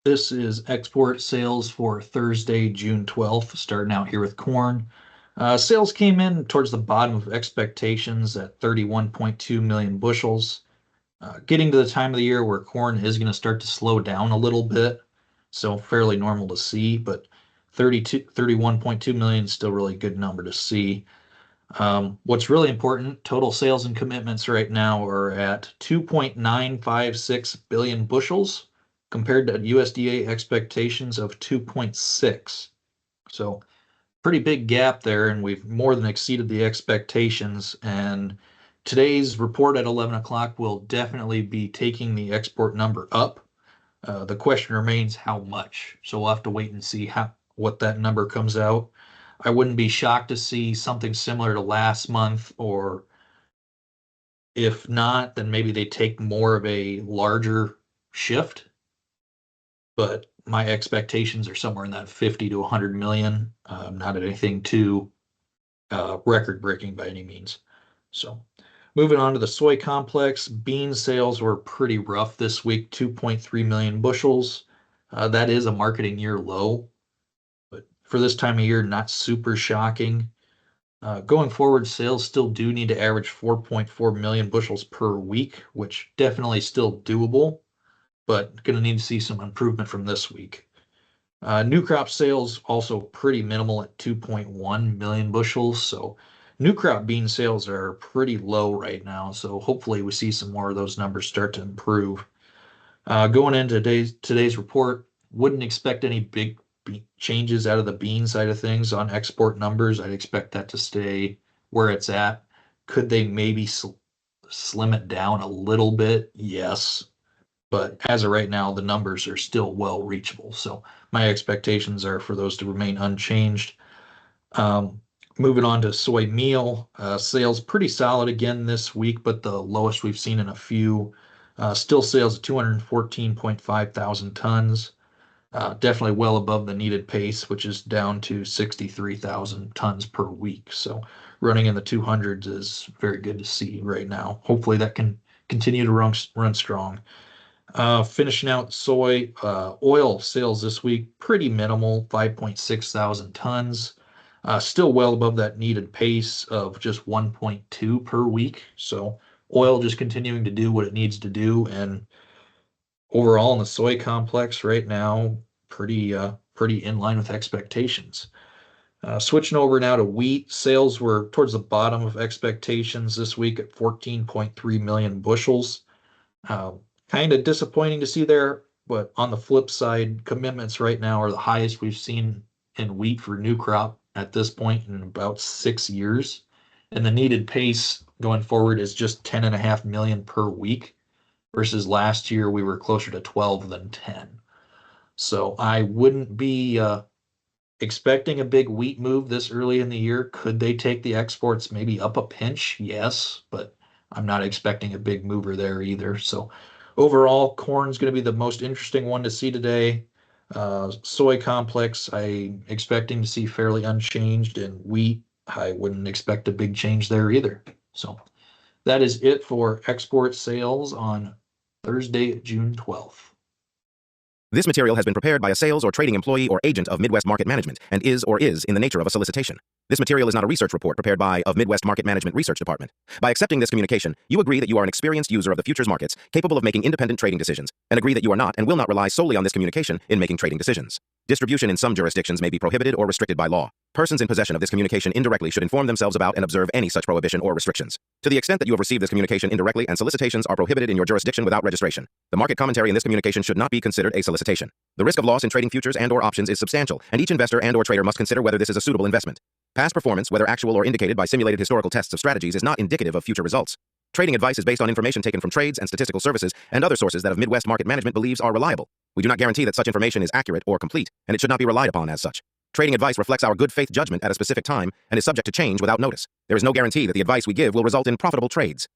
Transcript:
This is export sales for Thursday, June 12th, starting out here with corn. Sales came in towards the bottom of expectations at 31.2 million bushels. Getting to the time of the year where corn is going to start to slow down a little bit, so fairly normal to see, but 31.2 million is still really good number to see. What's really important, total sales and commitments right now are at 2.956 billion bushels compared to USDA expectations of 2.6. So pretty big gap there, and we've more than exceeded the expectations. And today's report at 11 o'clock will definitely be taking the export number up. The question remains how much. So we'll have to wait and see what that number comes out. I wouldn't be shocked to see something similar to last month, or if not, then maybe they take more of a larger shift. But my expectations are somewhere in that 50 to 100 million, not anything too record breaking by any means. So moving on to the soy complex, bean sales were pretty rough this week, 2.3 million bushels. That is a marketing year low, but for this time of year, not super shocking. Going forward, sales still do need to average 4.4 million bushels per week, which definitely still doable, but going to need to see some improvement from this week. New crop sales also pretty minimal at 2.1 million bushels. So new crop bean sales are pretty low right now. So hopefully we see some more of those numbers start to improve. Going into today's report, wouldn't expect any big changes out of the bean side of things on export numbers. I'd expect that to stay where it's at. Could they maybe slim it down a little bit? Yes. But as of right now, the numbers are still well reachable. So my expectations are for those to remain unchanged. Um, Moving on to soy meal, sales pretty solid again this week, but the lowest we've seen in a few. Still sales of 214.5 thousand tons. Definitely well above the needed pace, which is down to 63,000 tons per week. So running in the 200s is very good to see right now. Hopefully that can continue to run strong. Finishing out soy oil sales this week, pretty minimal, 5.6 thousand tons. Still well above that needed pace of just 1.2 per week. So oil just continuing to do what it needs to do. And overall in the soy complex right now, pretty in line with expectations. Switching over now to wheat, sales were towards the bottom of expectations this week at 14.3 million bushels. Uh, Kind of disappointing to see there, but on the flip side, commitments right now are the highest we've seen in wheat for new crop at this point in about 6 years. And the needed pace going forward is just 10.5 million per week versus last year we were closer to 12 than 10. So I wouldn't be expecting a big wheat move this early in the year. Could they take the exports maybe up a pinch? Yes, but I'm not expecting a big mover there either. So overall, corn's going to be the most interesting one to see today. Soy complex, I'm expecting to see fairly unchanged, and wheat, I wouldn't expect a big change there either. So that is it for export sales on Thursday, June 12th. This material has been prepared by a sales or trading employee or agent of Midwest Market Management and is or is in the nature of a solicitation. This material is not a research report prepared by of Midwest Market Management Research Department. By accepting this communication, you agree that you are an experienced user of the futures markets, capable of making independent trading decisions, and agree that you are not and will not rely solely on this communication in making trading decisions. Distribution in some jurisdictions may be prohibited or restricted by law. Persons in possession of this communication indirectly should inform themselves about and observe any such prohibition or restrictions. To the extent that you have received this communication indirectly and solicitations are prohibited in your jurisdiction without registration, the market commentary in this communication should not be considered a solicitation. The risk of loss in trading futures and or options is substantial, and each investor and or trader must consider whether this is a suitable investment. Past performance, whether actual or indicated by simulated historical tests of strategies, is not indicative of future results. Trading advice is based on information taken from trades and statistical services and other sources that of Midwest Market Management believes are reliable. We do not guarantee that such information is accurate or complete, and it should not be relied upon as such. Trading advice reflects our good faith judgment at a specific time and is subject to change without notice. There is no guarantee that the advice we give will result in profitable trades.